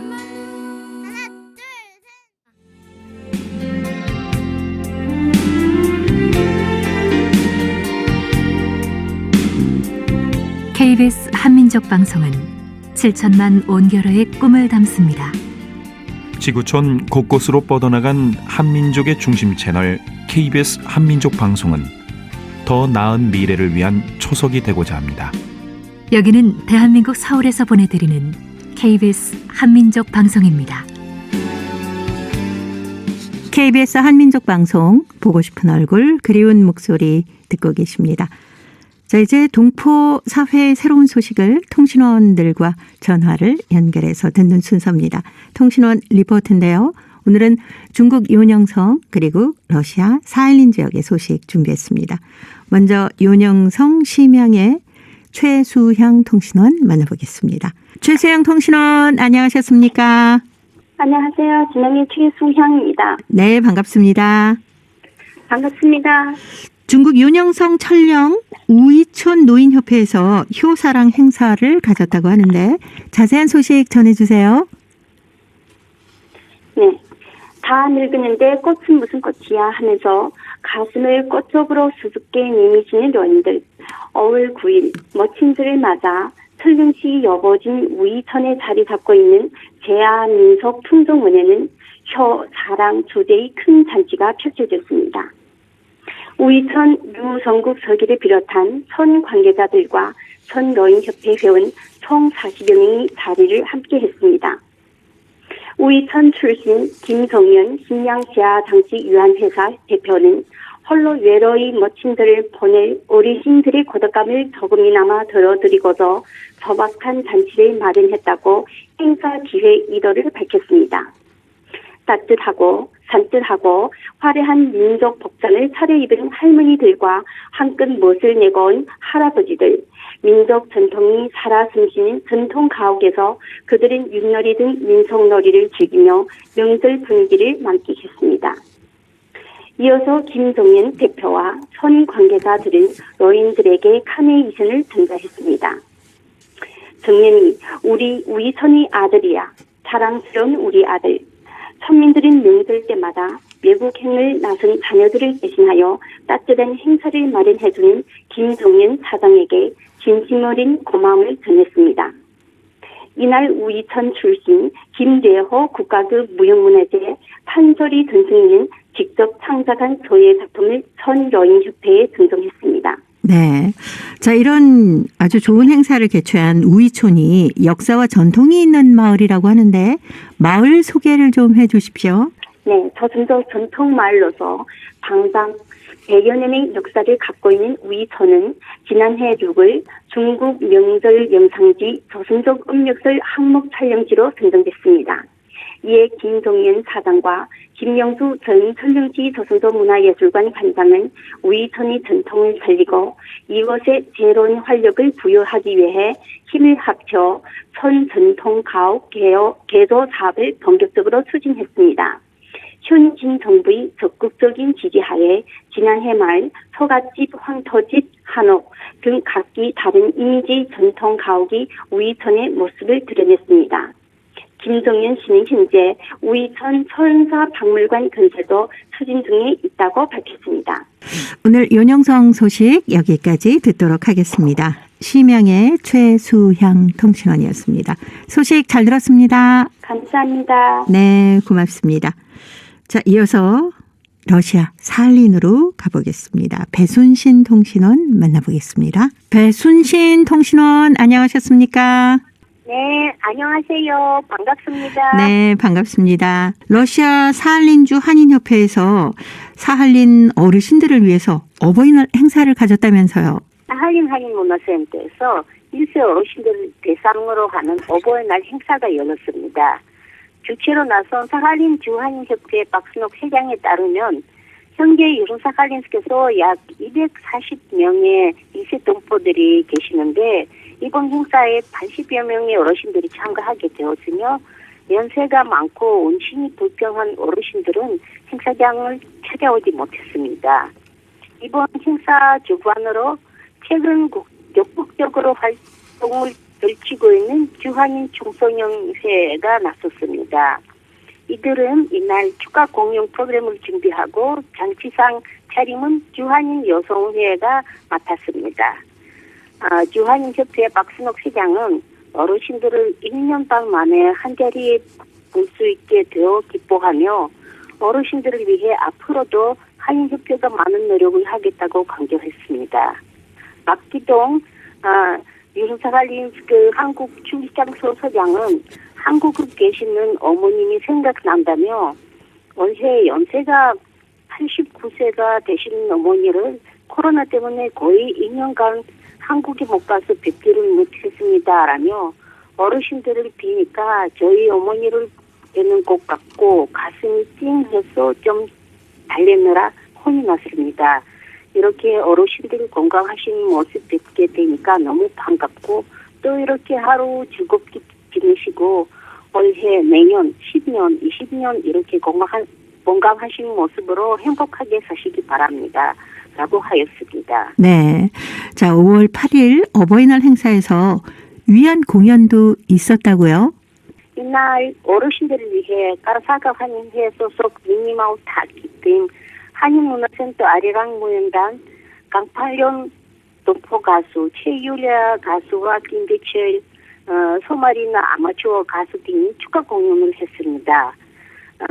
KBS 한민족 방송은 7천만 온결어의 꿈을 담습니다. 지구촌 곳곳으로 뻗어나간 한민족의 중심 채널 KBS 한민족 방송은 더 나은 미래를 위한 초석이 되고자 합니다. 여기는 대한민국 서울에서 보내드리는 KBS 한민족 방송입니다. KBS 한민족 방송 보고 싶은 얼굴 그리운 목소리 듣고 계십니다. 자, 이제 동포 사회의 새로운 소식을 통신원들과 전화를 연결해서 듣는 순서입니다. 통신원 리포트인데요. 오늘은 중국 요녕성 그리고 러시아 사할린 지역의 소식 준비했습니다. 먼저 요녕성 심양의 최수향 통신원 만나보겠습니다. 최수향 통신원 안녕하셨습니까? 안녕하세요. 진행의 최수향입니다. 네, 반갑습니다. 반갑습니다. 중국 요녕성 철령 우이촌 노인협회에서 효사랑 행사를 가졌다고 하는데 자세한 소식 전해주세요. 네. 다 늙었는데 꽃은 무슨 꽃이야 하면서 가슴을 꽃쪽으로 수줍게 내미시는 노인들. 5월 9일 멋진들을 맞아 철령시 여보진 우이천에 자리 잡고 있는 제아민속 풍속문에는 효사랑 주제의 큰 잔치가 펼쳐졌습니다. 우이천 유성국 서기를 비롯한 선 관계자들과 선 노인협회 회원 총 40여 명이 자리를 함께 했습니다. 우이천 출신 김성연 신양시아 장식유한회사 대표는 홀로 외로이 모친들을 보낼 어르신들의 고독감을 조금이나마 덜어드리고도 소박한 잔치를 마련했다고 행사 기획 의도를 밝혔습니다. 따뜻하고 산뜻하고 화려한 민족 복장을 차려입은 할머니들과 한껏 멋을 내고 온 할아버지들, 민족 전통이 살아 숨쉬는 전통 가옥에서 그들은 윷놀이 등 민속놀이를 즐기며 명절 분위기를 만끽했습니다. 이어서 김종연 대표와 선 관계자들은 노인들에게 카네이션을 전달했습니다. 정연이 우리 우이천의 아들이야. 자랑스러운 우리 아들. 천민들은 명절 때마다 외국행을 나선 자녀들을 대신하여 따뜻한 행사를 마련해주는 김종연 사장에게 진심 어린 고마움을 전했습니다. 이날 우이천 출신 김대호 국가급 무형문화재 판소리 전승리는 직접 창작한 조예 작품을 천여인협회에 증정했습니다. 네. 자, 이런 아주 좋은 행사를 개최한 우이촌이 역사와 전통이 있는 마을이라고 하는데 마을 소개를 좀 해 주십시오. 네, 저승적 전통 마을로서 방방 100여 년의 역사를 갖고 있는 우이천은 지난해 6월 중국 명절 영상지 저승적 음력설 항목 촬영지로 선정됐습니다. 이에 김종연 사장과 김영수 전 천령시 저승적 문화예술관 관장은 우이천의 전통을 살리고 이곳에 새로운 활력을 부여하기 위해 힘을 합쳐 천 전통 가옥 개조 사업을 본격적으로 추진했습니다. 현진 정부의 적극적인 지지하에 지난해 말 소갓집, 황토집, 한옥 등 각기 다른 이미지 전통 가옥이 우이천의 모습을 드러냈습니다. 김종연 씨는 현재 우이천 천사 박물관 건설도 추진 중에 있다고 밝혔습니다. 오늘 윤영성 소식 여기까지 듣도록 하겠습니다. 시명의 최수향 통신원이었습니다. 소식 잘 들었습니다. 감사합니다. 네, 고맙습니다. 자, 이어서 러시아 살린으로 가보겠습니다. 배순신 통신원 만나보겠습니다. 배순신 통신원 안녕하셨습니까? 네, 안녕하세요. 반갑습니다. 네, 반갑습니다. 러시아 사할린주 한인협회에서 사할린 어르신들을 위해서 어버이날 행사를 가졌다면서요. 사할린 한인문화센터에서 1세 어르신들을 대상으로 하는 어버이날 행사가 열렸습니다. 주최로 나선 사할린 주한인협회 박순옥 회장에 따르면 현재 유로사할린스에서 약 240명의 1세 동포들이 계시는데 이번 행사에 80여 명의 어르신들이 참가하게 되었으며 연세가 많고 운신이 불평한 어르신들은 행사장을 찾아오지 못했습니다. 이번 행사 주관으로 최근 적극적으로 활동을 펼치고 있는 주한인 청소년회가 나섰습니다. 이들은 이날 축하 공연 프로그램을 준비하고 장치상 차림은 주한인 여성회가 맡았습니다. 주한인협회 박순옥 회장은 어르신들을 1년 반 만에 한자리에 볼 수 있게 되어 기뻐하며 어르신들을 위해 앞으로도 한인협회가 많은 노력을 하겠다고 강조했습니다. 박기동 유로사갈린스크 한국 주기장소 소장은 한국에 계시는 어머님이 생각난다며 올해 연세가 89세가 되시는 어머니를 코로나 때문에 거의 2년간 한국에 못 가서 뵙지를 못했습니다라며 어르신들을 비니까 저희 어머니를 뵈는 것 같고 가슴이 찡해서 좀 달래느라 혼이 났습니다. 이렇게 어르신들이 건강하신 모습 뵙게 되니까 너무 반갑고 또 이렇게 하루 즐겁게 지내시고 올해 내년 10년, 20년 이렇게 건강하신 모습으로 행복하게 사시기 바랍니다. 라고 하였습니다. 네. 자, 5월 8일 어버이날 행사에서 위안 공연도 있었다고요? 이날 어르신들을 위해 까라사가 한인회 소속 미니마우스 타기팀 한인문화센터 아리랑 무용단 강팔련 동포 가수 최유ля 가수와 김대철 소마리나 아마추어 가수 등이 축하 공연을 했습니다.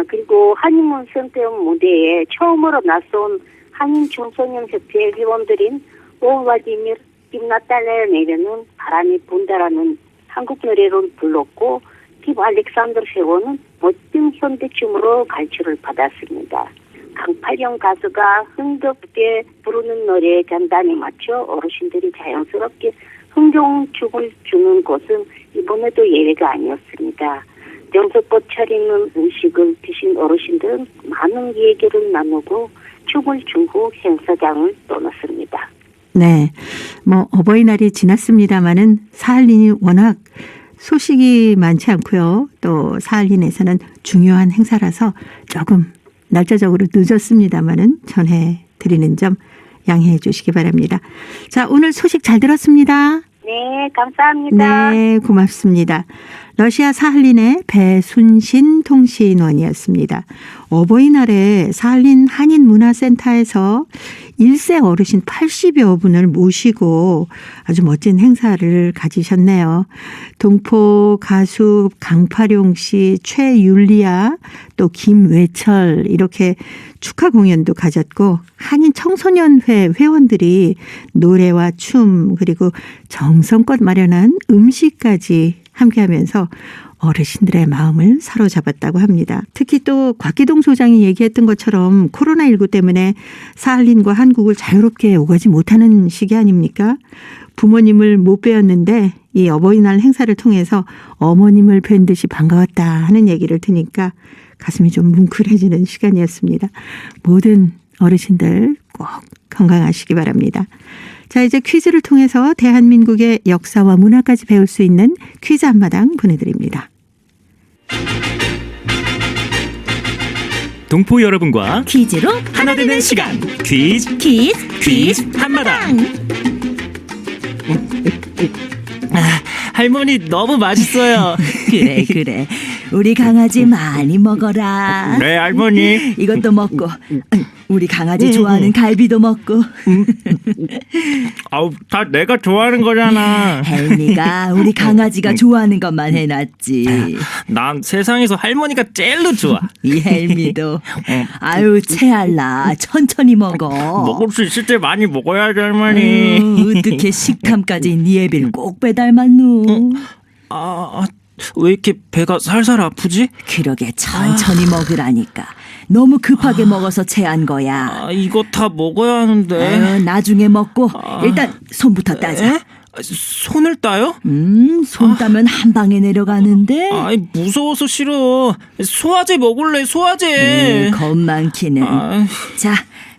그리고 한인문화센터 무대에 처음으로 나선 한인 청소년협회 회원들인 오와디미르 김나탈레 내려는 바람이 분다라는 한국 노래를 불렀고 팁 알렉산더 회원은 멋진 현대춤으로 갈취를 받았습니다. 강팔령 가수가 흥겹게 부르는 노래의 전단에 맞춰 어르신들이 자연스럽게 흥종죽을 주는 곳은 이번에도 예외가 아니었습니다. 명소꽃 차리는 음식을 드신 어르신들은 많은 얘기를 나누고 죽을 준 후 행사장을 떠났습니다. 네. 뭐 어버이날이 지났습니다마는 사할린이 워낙 소식이 많지 않고요. 또 사할린에서는 중요한 행사라서 조금 날짜적으로 늦었습니다마는 전해드리는 점 양해해 주시기 바랍니다. 자, 오늘 소식 잘 들었습니다. 네, 감사합니다. 네, 고맙습니다. 러시아 사할린의 배순신 통신원이었습니다. 어버이날에 사할린 한인문화센터에서 1세 어르신 80여 분을 모시고 아주 멋진 행사를 가지셨네요. 동포 가수 강파룡 씨, 최율리아, 또 김외철 이렇게 축하 공연도 가졌고 한인 청소년회 회원들이 노래와 춤 그리고 정성껏 마련한 음식까지 함께하면서 어르신들의 마음을 사로잡았다고 합니다. 특히 또 곽기동 소장이 얘기했던 것처럼 코로나19 때문에 사할린과 한국을 자유롭게 오가지 못하는 시기 아닙니까? 부모님을 못 뵈었는데 이 어버이날 행사를 통해서 어머님을 뵌 듯이 반가웠다 하는 얘기를 들으니까 가슴이 좀 뭉클해지는 시간이었습니다. 모든 어르신들 꼭 건강하시기 바랍니다. 자, 이제 퀴즈를 통해서 대한민국의 역사와 문화까지 배울 수 있는 퀴즈 한마당 보내드립니다. 동포 여러분과 퀴즈로 하나 되는 시간 퀴즈 퀴즈 한마당. 할머니 너무 맛있어요. 그래. 우리 강아지 많이 먹어라. 네 할머니. 이것도 먹고 우리 강아지 좋아하는 갈비도 먹고. 아우 다 내가 좋아하는 거잖아. 헬미가 우리 강아지가 좋아하는 것만 해놨지. 난 세상에서 할머니가 제일로 좋아. 이 헬미도. 아유 채알라 천천히 먹어. 먹을 수 있을 때 많이 먹어야지 할머니. 어떻게 식탐까지 네 애비를 꼭 빼닮았누. 왜 이렇게 배가 살살 아프지? 그러게 천천히 먹으라니까. 너무 급하게 먹어서 체한 거야. 이거 다 먹어야 하는데. 아유, 나중에 먹고 일단 손부터 따자. 에? 손을 따요? 손 따면 한 방에 내려가는데. 무서워서 싫어. 소화제 먹을래 소화제. 겁 많기는. 자,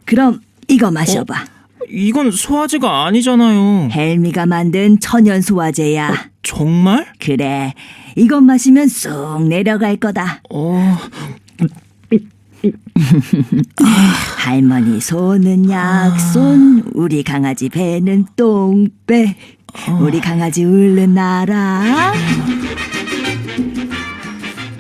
그럼 이거 마셔봐. 이건 소화제가 아니잖아요. 헬미가 만든 천연 소화제야. 정말? 그래, 이것 마시면 쑥 내려갈 거다. 할머니 손은 약손, 우리 강아지 배는 똥배. 우리 강아지 얼른 날아.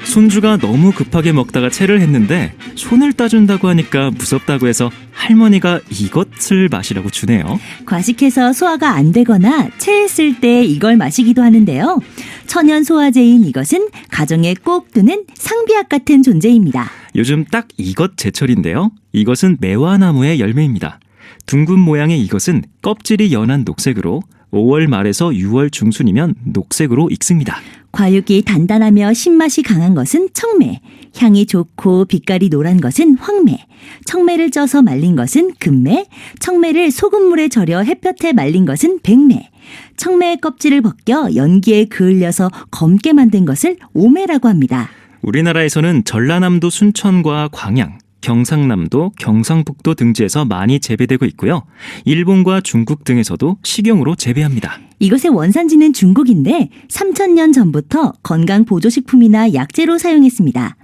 손주가 너무 급하게 먹다가 체를 했는데 손을 따준다고 하니까 무섭다고 해서 할머니가 이것을 마시라고 주네요. 과식해서 소화가 안 되거나 체했을 때 이걸 마시기도 하는데요. 천연 소화제인 이것은 가정에 꼭 두는 상비약 같은 존재입니다. 요즘 딱 이것 제철인데요. 이것은 매화나무의 열매입니다. 둥근 모양의 이것은 껍질이 연한 녹색으로 5월 말에서 6월 중순이면 녹색으로 익습니다. 과육이 단단하며 신맛이 강한 것은 청매, 향이 좋고 빛깔이 노란 것은 황매, 청매를 쪄서 말린 것은 금매, 청매를 소금물에 절여 햇볕에 말린 것은 백매, 청매의 껍질을 벗겨 연기에 그을려서 검게 만든 것을 오매라고 합니다. 우리나라에서는 전라남도 순천과 광양, 경상남도, 경상북도 등지에서 많이 재배되고 있고요. 일본과 중국 등에서도 식용으로 재배합니다. 이것의 원산지는 중국인데 3,000년 전부터 건강보조식품이나 약재로 사용했습니다.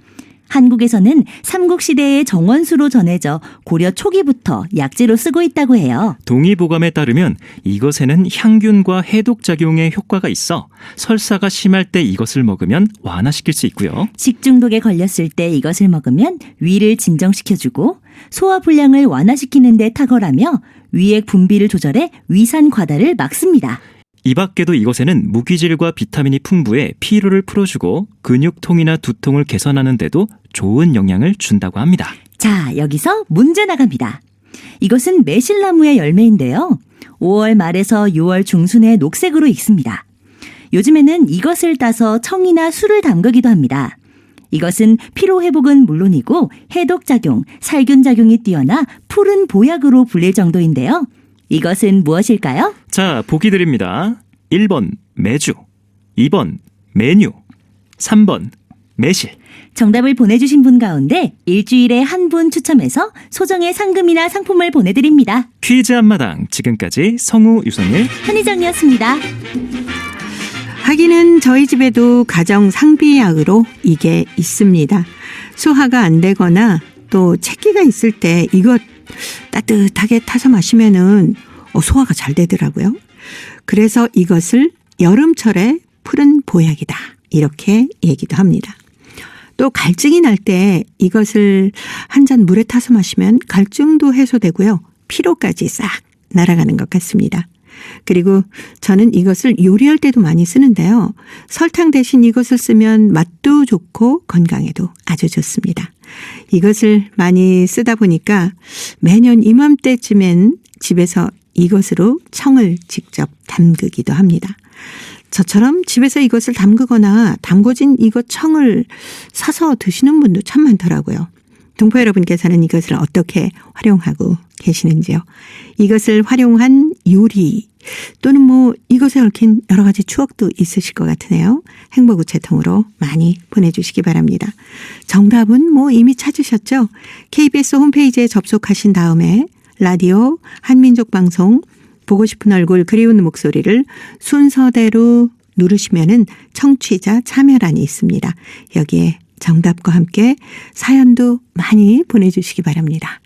한국에서는 삼국시대의 정원수로 전해져 고려 초기부터 약재로 쓰고 있다고 해요. 동의보감에 따르면 이것에는 향균과 해독작용의 효과가 있어 설사가 심할 때 이것을 먹으면 완화시킬 수 있고요. 식중독에 걸렸을 때 이것을 먹으면 위를 진정시켜주고 소화불량을 완화시키는 데 탁월하며 위액 분비를 조절해 위산 과다를 막습니다. 이 밖에도 이것에는 무기질과 비타민이 풍부해 피로를 풀어주고 근육통이나 두통을 개선하는 데도 좋은 영향을 준다고 합니다. 자, 여기서 문제 나갑니다. 이것은 매실나무의 열매인데요. 5월 말에서 6월 중순에 녹색으로 익습니다. 요즘에는 이것을 따서 청이나 술을 담그기도 합니다. 이것은 피로 회복은 물론이고 해독 작용, 살균 작용이 뛰어나 푸른 보약으로 불릴 정도인데요. 이것은 무엇일까요? 자, 보기 드립니다. 1번 메주, 2번 메뉴, 3번 매실. 정답을 보내주신 분 가운데 일주일에 한 분 추첨해서 소정의 상금이나 상품을 보내드립니다. 퀴즈 한마당 지금까지 성우 유선일 한희정이었습니다. 하기는 저희 집에도 가정 상비약으로 이게 있습니다. 소화가 안 되거나 또 체기가 있을 때 이것 따뜻하게 타서 마시면은 소화가 잘 되더라고요. 그래서 이것을 여름철에 푸른 보약이다. 이렇게 얘기도 합니다. 또 갈증이 날 때 이것을 한 잔 물에 타서 마시면 갈증도 해소되고요. 피로까지 싹 날아가는 것 같습니다. 그리고 저는 이것을 요리할 때도 많이 쓰는데요. 설탕 대신 이것을 쓰면 맛도 좋고 건강에도 아주 좋습니다. 이것을 많이 쓰다 보니까 매년 이맘때쯤엔 집에서 이것으로 청을 직접 담그기도 합니다. 저처럼 집에서 이것을 담그거나 담궈진 이것 청을 사서 드시는 분도 참 많더라고요. 동포 여러분께서는 이것을 어떻게 활용하고 계시는지요? 이것을 활용한 요리 또는 이것에 얽힌 여러 가지 추억도 있으실 것 같으네요. 행복우체통으로 많이 보내주시기 바랍니다. 정답은 이미 찾으셨죠? KBS 홈페이지에 접속하신 다음에 라디오 한민족 방송 보고 싶은 얼굴 그리운 목소리를 순서대로 누르시면은 청취자 참여란이 있습니다. 여기에 정답과 함께 사연도 많이 보내주시기 바랍니다.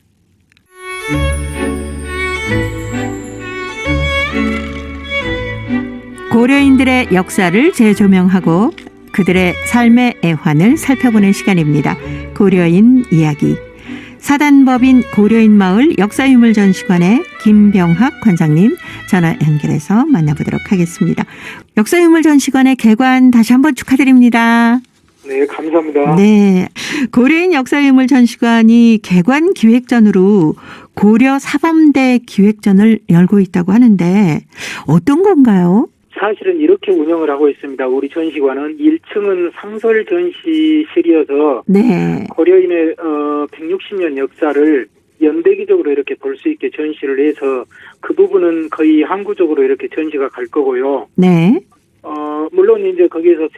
고려인들의 역사를 재조명하고 그들의 삶의 애환을 살펴보는 시간입니다. 고려인 이야기. 사단법인 고려인마을 역사유물전시관의 김병학 관장님 전화 연결해서 만나보도록 하겠습니다. 역사유물전시관의 개관 다시 한번 축하드립니다. 네, 감사합니다. 네, 고려인 역사유물전시관이 개관 기획전으로 고려 사범대 기획전을 열고 있다고 하는데 어떤 건가요? 사실은 이렇게 운영을 하고 있습니다. 우리 전시관은 1층은 상설 전시실이어서 네. 고려인의 160년 역사를 연대기적으로 이렇게 볼 수 있게 전시를 해서 그 부분은 거의 항구적으로 이렇게 전시가 갈 거고요. 네. 물론 이제 거기에서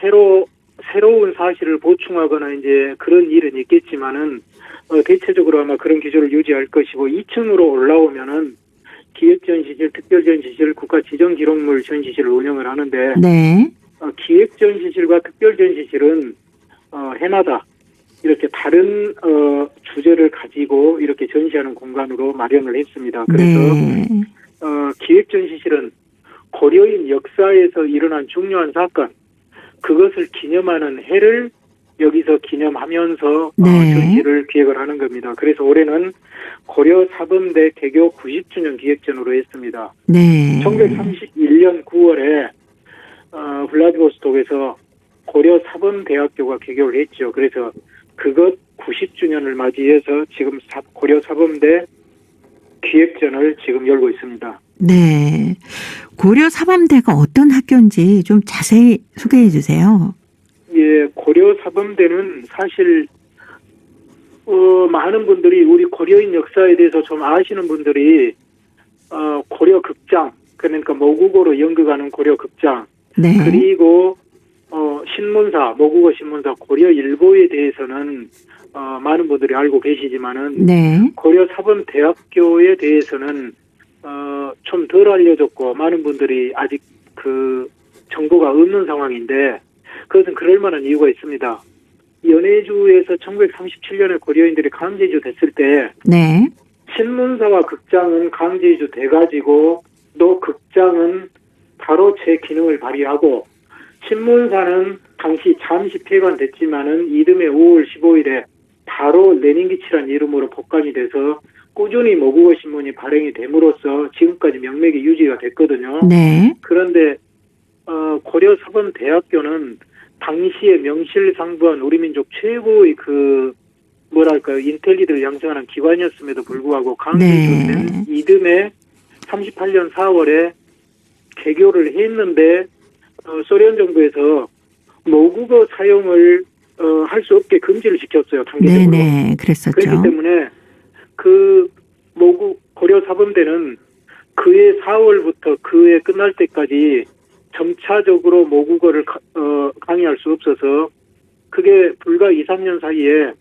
새로운 사실을 보충하거나 이제 그런 일은 있겠지만은 대체적으로 아마 그런 기조를 유지할 것이고 2층으로 올라오면은 기획전시실, 특별전시실, 국가지정기록물 전시실을 운영을 하는데 네. 기획전시실과 특별전시실은 해마다 이렇게 다른 주제를 가지고 이렇게 전시하는 공간으로 마련을 했습니다. 그래서 네. 기획전시실은 고려인 역사에서 일어난 중요한 사건, 그것을 기념하는 해를 여기서 기념하면서 네. 전시를 기획을 하는 겁니다. 그래서 올해는 고려 사범대 개교 90주년 기획전으로 했습니다. 네. 1931년 9월에 블라디보스톡에서 고려 사범대학교가 개교를 했죠. 그래서 그것 90주년을 맞이해서 지금 고려 사범대 기획전을 지금 열고 있습니다. 네. 고려 사범대가 어떤 학교인지 좀 자세히 소개해 주세요. 예, 고려 사범대는 사실 많은 분들이 우리 고려인 역사에 대해서 좀 아시는 분들이 고려 극장, 그러니까 모국어로 연극하는 고려 극장, 네. 그리고 신문사, 모국어 신문사 고려일보에 대해서는 많은 분들이 알고 계시지만은 네. 고려 사범대학교에 대해서는 좀 덜 알려졌고 많은 분들이 아직 그 정보가 없는 상황인데 그것은 그럴 만한 이유가 있습니다. 연해주에서 1937년에 고려인들이 강제이주 됐을 때 네. 신문사와 극장은 강제이주 돼가지고 또 극장은 바로 제 기능을 발휘하고 신문사는 당시 잠시 폐관됐지만은 이듬해 5월 15일에 바로 레닌기치란 이름으로 복관이 돼서 꾸준히 모국어 신문이 발행이 됨으로써 지금까지 명맥이 유지가 됐거든요. 네. 그런데 고려 사범대학교는 당시에 명실상부한 우리 민족 최고의 인텔리들을 양성하는 기관이었음에도 불구하고 강제된 네. 이듬해 38년 4월에 개교를 했는데 소련 정부에서 모국어 사용을 할 수 없게 금지를 시켰어요. 단계적으로. 네네, 그랬었죠. 그렇기 때문에 그 모국 고려 사범대는 그해 4월부터 그해 끝날 때까지 점차적으로 모국어를 강의할 수 없어서 그게 불과 2, 3년 사이에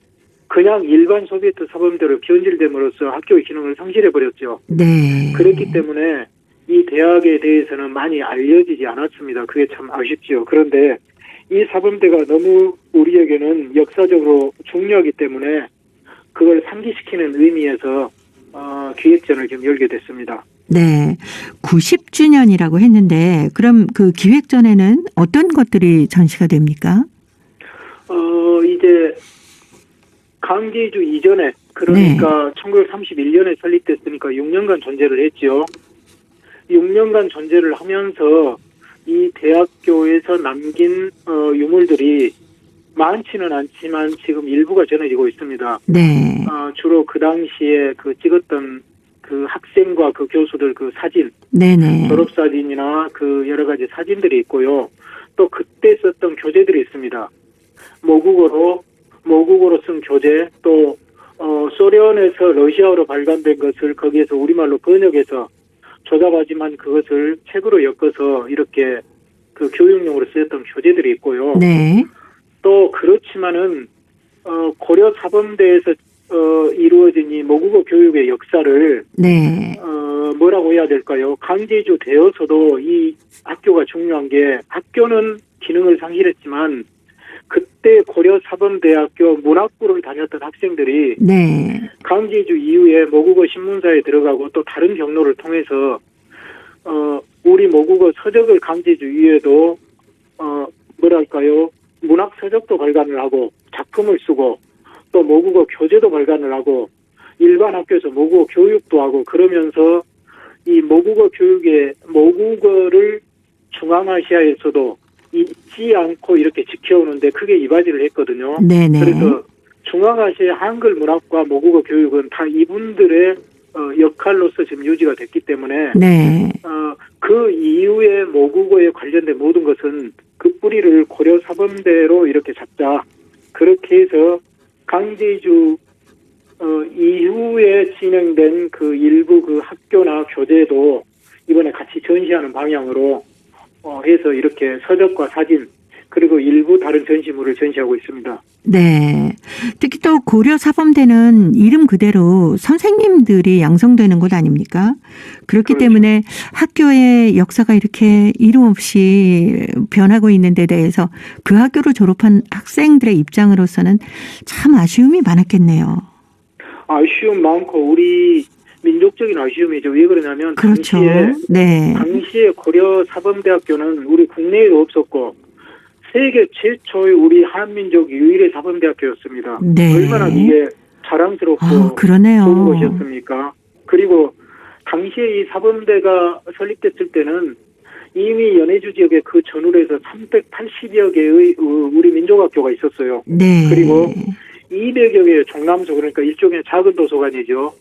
그냥 일반 소비에트 사범대로 변질됨으로써 학교의 기능을 상실해버렸죠. 네. 그렇기 때문에 이 대학에 대해서는 많이 알려지지 않았습니다. 그게 참 아쉽지요. 그런데 이 사범대가 너무 우리에게는 역사적으로 중요하기 때문에 그걸 상기시키는 의미에서 기획전을 지금 열게 됐습니다. 네. 90주년이라고 했는데 그럼 그 기획전에는 어떤 것들이 전시가 됩니까? 이제 강제주 이전에 그러니까 1931년에 설립됐으니까 6년간 존재를 했죠. 6년간 존재를 하면서 이 대학교에서 남긴 유물들이 많지는 않지만 지금 일부가 전해지고 있습니다. 네. 주로 그 당시에 그 찍었던 그 학생과 그 교수들 그 사진, 네네. 졸업사진이나 그 여러 가지 사진들이 있고요. 또 그때 썼던 교재들이 있습니다. 모국어로 쓴 교재, 또 소련에서 러시아어로 발간된 것을 거기에서 우리말로 번역해서 조잡하지만 그것을 책으로 엮어서 이렇게 그 교육용으로 쓰였던 교재들이 있고요. 네. 또 그렇지만은 고려 사범대에서 이루어진 이 모국어 교육의 역사를 네. 뭐라고 해야 될까요? 강제주 되어서도 이 학교가 중요한 게 학교는 기능을 상실했지만 그때 고려 사범대학교 문학부를 다녔던 학생들이 네. 강제주 이후에 모국어 신문사에 들어가고 또 다른 경로를 통해서 우리 모국어 서적을 강제주 이후에도 뭐랄까요? 문학 서적도 발간을 하고 작품을 쓰고 또 모국어 교재도 발간을 하고 일반 학교에서 모국어 교육도 하고 그러면서 이 모국어 교육에 모국어를 중앙아시아에서도 잊지 않고 이렇게 지켜오는데 크게 이바지를 했거든요. 네네. 그래서 중앙아시아 한글 문학과 모국어 교육은 다 이분들의 역할로서 지금 유지가 됐기 때문에 네. 그 이후에 모국어에 관련된 모든 것은 그 뿌리를 고려 사범대로 이렇게 잡자. 그렇게 해서 강제주 이후에 진행된 그 일부 그 학교나 교재도 이번에 같이 전시하는 방향으로 해서 이렇게 서적과 사진 그리고 일부 다른 전시물을 전시하고 있습니다. 네. 특히 또 고려 사범대는 이름 그대로 선생님들이 양성되는 곳 아닙니까? 그렇기 그렇죠. 때문에 학교의 역사가 이렇게 이름 없이 변하고 있는 데 대해서 그 학교를 졸업한 학생들의 입장으로서는 참 아쉬움이 많았겠네요. 아쉬움 많고 우리 민족적인 아쉬움이죠. 왜 그러냐면 그렇죠. 당시에 네. 고려 사범대학교는 우리 국내에도 없었고 세계 최초의 우리 한민족 유일의 사범대학교였습니다. 네. 얼마나 이게 자랑스럽고 그러네요. 좋은 것이었습니까? 그리고 당시에 이 사범대가 설립됐을 때는 이미 연해주 지역에 그 전후에서 380여 개의 우리 민족학교가 있었어요. 네. 그리고 200여 개의 종남소 그러니까 일종의 작은 도서관이죠.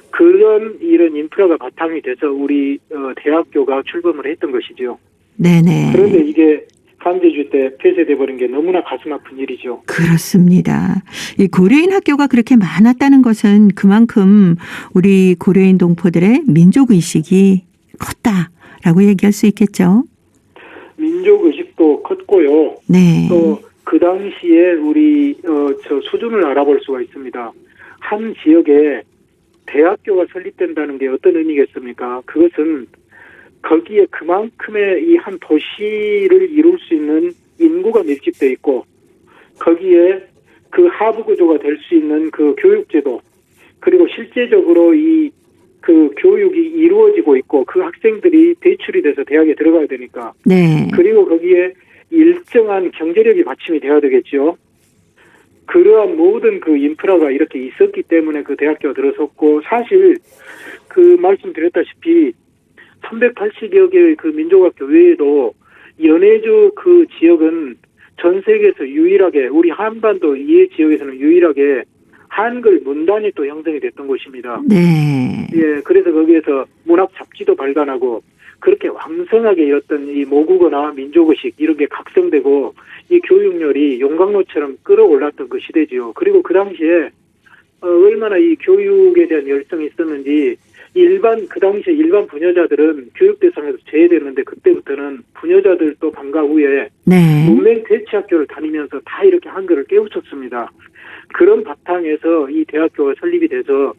그런 이런 인프라가 바탕이 돼서 우리 대학교가 출범을 했던 것이죠. 네네. 그런데 이게 강제주 때 폐쇄돼 버린 게 너무나 가슴 아픈 일이죠. 그렇습니다. 이 고려인 학교가 그렇게 많았다는 것은 그만큼 우리 고려인 동포들의 민족의식이 컸다라고 얘기할 수 있겠죠. 민족의식도 컸고요. 네. 또 그 당시에 우리 저 수준을 알아볼 수가 있습니다. 한 지역에 대학교가 설립된다는 게 어떤 의미겠습니까? 그것은 거기에 그만큼의 이 한 도시를 이룰 수 있는 인구가 밀집돼 있고 거기에 그 하부 구조가 될 수 있는 그 교육제도 그리고 실제적으로 이 그 교육이 이루어지고 있고 그 학생들이 배출이 돼서 대학에 들어가야 되니까 네. 그리고 거기에 일정한 경제력이 받침이 돼야 되겠죠. 그러한 모든 그 인프라가 이렇게 있었기 때문에 그 대학교가 들어섰고 사실 그 말씀드렸다시피 380여 개의 그 민족학교 외에도 연해주 그 지역은 전 세계에서 유일하게 우리 한반도 이해 지역에서는 유일하게 한글 문단이 또 형성이 됐던 곳입니다. 네. 예, 그래서 거기에서 문학 잡지도 발간하고 그렇게 왕성하게 어떤 이 모국어나 민족의식 이런 게 각성되고 이 교육열이 용광로처럼 끌어올랐던 그 시대지요. 그리고 그 당시에 얼마나 이 교육에 대한 열성이 있었는지 그 당시에 일반 부녀자들은 교육 대상에서 제외됐는데 그때부터는 부녀자들도 방과 후에 네. 문맹 대치학교를 다니면서 다 이렇게 한글을 깨우쳤습니다. 그런 바탕에서 이 대학교가 설립이 돼서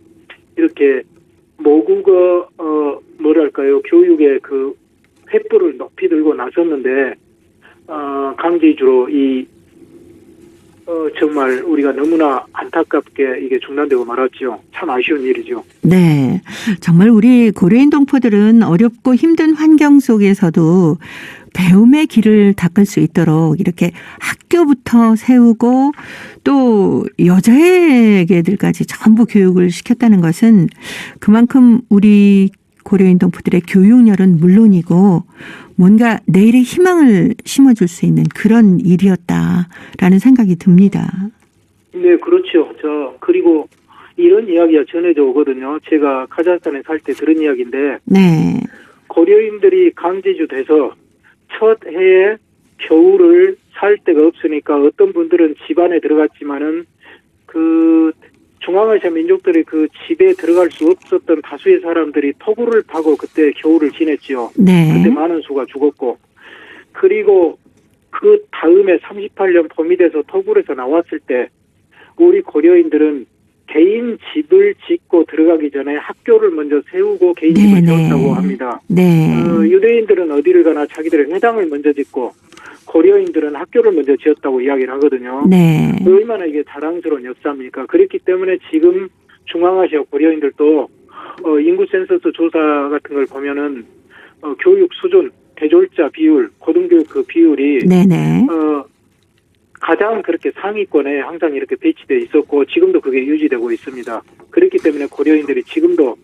이렇게 모국어 뭐랄까요 교육의 그 횃불을 높이 들고 나섰는데 강제주로 이 정말 우리가 너무나 안타깝게 이게 중단되고 말았죠. 참 아쉬운 일이죠. 네. 정말 우리 고려인 동포들은 어렵고 힘든 환경 속에서도 배움의 길을 닦을 수 있도록 이렇게 학교부터 세우고 또 여자애들까지 전부 교육을 시켰다는 것은 그만큼 우리 고려인 동포들의 교육열은 물론이고 뭔가 내일의 희망을 심어줄 수 있는 그런 일이었다라는 생각이 듭니다. 네, 그렇죠. 그리고 이런 이야기가 전해져 오거든요. 제가 카자흐스탄에 살 때 들은 이야기인데 네. 고려인들이 강제주 돼서 첫 해에 겨울을 살 데가 없으니까 어떤 분들은 집 안에 들어갔지만은 그 중앙아시아 민족들이 그 집에 들어갈 수 없었던 다수의 사람들이 토굴을 파고 그때 겨울을 지냈지요. 네. 그때 많은 수가 죽었고 그리고 그 다음에 38년 봄이 돼서 토굴에서 나왔을 때 우리 고려인들은 개인 집을 짓고 들어가기 전에 학교를 먼저 세우고 개인 집을 지었다고 합니다. 네. 유대인들은 어디를 가나 자기들의 회당을 먼저 짓고 고려인들은 학교를 먼저 지었다고 이야기를 하거든요. 네. 얼마나 이게 자랑스러운 역사입니까? 그렇기 때문에 지금 중앙아시아 고려인들도 인구 센서스 조사 같은 걸 보면은 교육 수준, 대졸자 비율, 고등교육 그 비율이 네네. 가장 그렇게 상위권에 항상 이렇게 배치되어 있었고 지금도 그게 유지되고 있습니다. 그렇기 때문에 고려인들이 지금도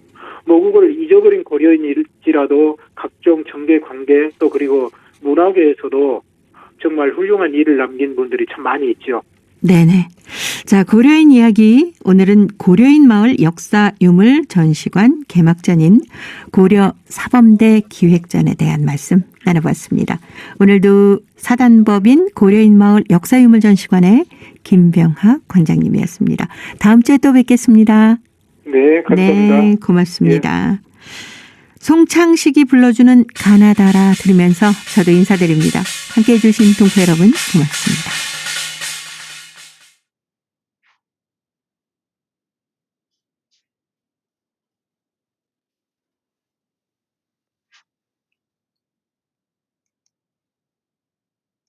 모국어를 잊어버린 고려인일지라도 각종 정계 관계 또 그리고 문화계에서도 정말 훌륭한 일을 남긴 분들이 참 많이 있죠. 네네. 자, 고려인 이야기. 오늘은 고려인 마을 역사 유물 전시관 개막전인 고려 사범대 기획전에 대한 말씀 나눠봤습니다. 오늘도 사단법인 고려인 마을 역사 유물 전시관의 김병학 관장님이었습니다. 다음 주에 또 뵙겠습니다. 네, 감사합니다. 네, 고맙습니다. 송창식이 불러주는 가나다라 들으면서 저도 인사드립니다. 함께해 주신 동포 여러분 고맙습니다.